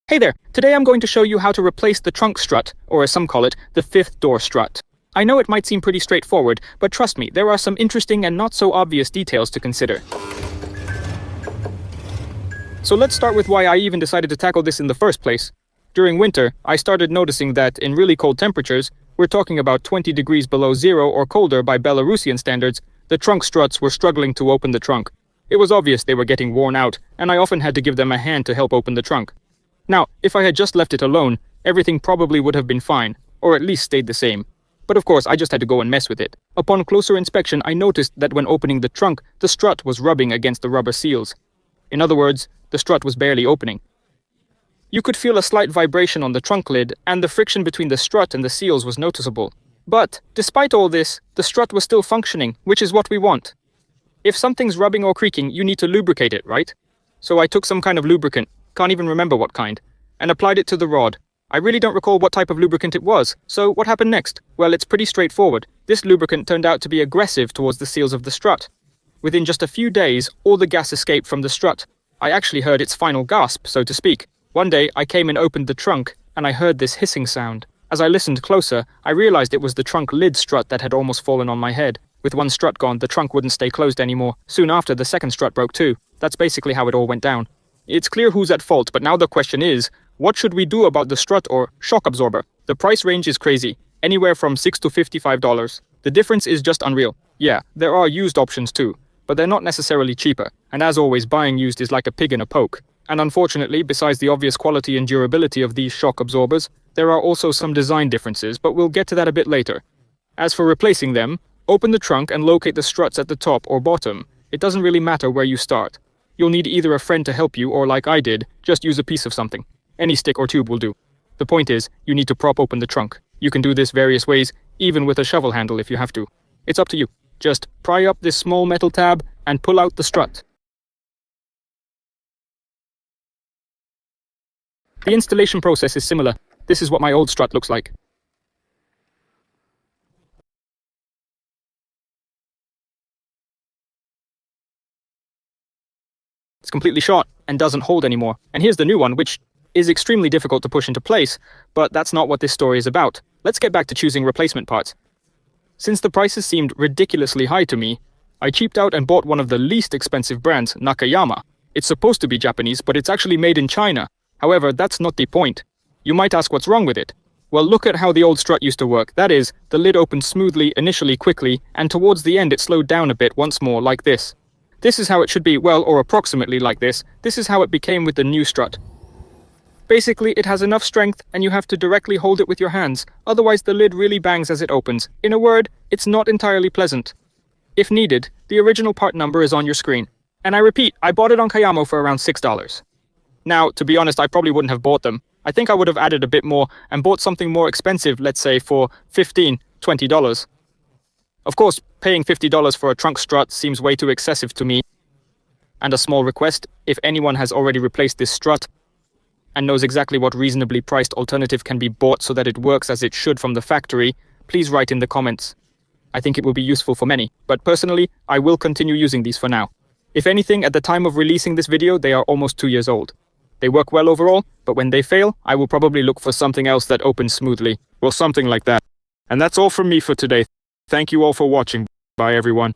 Hey there, today I'm going to show you how to replace the trunk strut, or as some call it, the fifth door strut. I know it might seem pretty straightforward, but trust me, there are some interesting and not so obvious details to consider. So let's start with why I even decided to tackle this in the first place. During winter, I started noticing that in really cold temperatures, we're talking about 20 degrees below zero or colder by Belarusian standards, the trunk struts were struggling to open the trunk. It was obvious they were getting worn out, and I often had to give them a hand to help open the trunk. Now, if I had just left it alone, everything probably would have been fine, or at least stayed the same. But of course, I just had to go and mess with it. Upon closer inspection, I noticed that when opening the trunk, the strut was rubbing against the rubber seals. In other words, the strut was barely opening. You could feel a slight vibration on the trunk lid, and the friction between the strut and the seals was noticeable. But, despite all this, the strut was still functioning, which is what we want. If something's rubbing or creaking, you need to lubricate it, right? So I took some kind of lubricant, can't even remember what kind, and applied it to the rod. I really don't recall what type of lubricant it was, so what happened next? Well, it's pretty straightforward. This lubricant turned out to be aggressive towards the seals of the strut. Within just a few days, all the gas escaped from the strut. I actually heard its final gasp, so to speak. One day, I came and opened the trunk, and I heard this hissing sound. As I listened closer, I realized it was the trunk lid strut that had almost fallen on my head. With one strut gone, the trunk wouldn't stay closed anymore. Soon after, the second strut broke too. That's basically how it all went down. It's clear who's at fault, but now the question is, what should we do about the strut or shock absorber? The price range is crazy, anywhere from $6 to $55. The difference is just unreal. Yeah, there are used options too, but they're not necessarily cheaper. And as always, buying used is like a pig in a poke. And unfortunately, besides the obvious quality and durability of these shock absorbers, there are also some design differences, but we'll get to that a bit later. As for replacing them, open the trunk and locate the struts at the top or bottom. It doesn't really matter where you start. You'll need either a friend to help you or, like I did, just use a piece of something. Any stick or tube will do. The point is, you need to prop open the trunk. You can do this various ways, even with a shovel handle if you have to. It's up to you. Just pry up this small metal tab and pull out the strut. The installation process is similar. This is what my old strut looks like. It's completely shot and doesn't hold anymore. And here's the new one, which is extremely difficult to push into place, but that's not what this story is about. Let's get back to choosing replacement parts. Since the prices seemed ridiculously high to me, I cheaped out and bought one of the least expensive brands, Nakayama. It's supposed to be Japanese, but it's actually made in China. However, that's not the point. You might ask what's wrong with it. Well, look at how the old strut used to work. That is, the lid opened smoothly, initially quickly, and towards the end it slowed down a bit once more, like this. This is how it should be, well, or approximately like this. This is how it became with the new strut. Basically, it has enough strength and you have to directly hold it with your hands, otherwise the lid really bangs as it opens. In a word, it's not entirely pleasant. If needed, the original part number is on your screen. And I repeat, I bought it on Kayamo for around $6. Now, to be honest, I probably wouldn't have bought them. I think I would have added a bit more and bought something more expensive, let's say for $15, $20. Of course, paying $50 for a trunk strut seems way too excessive to me. And a small request, if anyone has already replaced this strut and knows exactly what reasonably priced alternative can be bought so that it works as it should from the factory, please write in the comments. I think it will be useful for many, but personally, I will continue using these for now. If anything, at the time of releasing this video, they are almost 2 years old. They work well overall, but when they fail, I will probably look for something else that opens smoothly. Well, something like that. And that's all from me for today. Thank you all for watching. Bye everyone.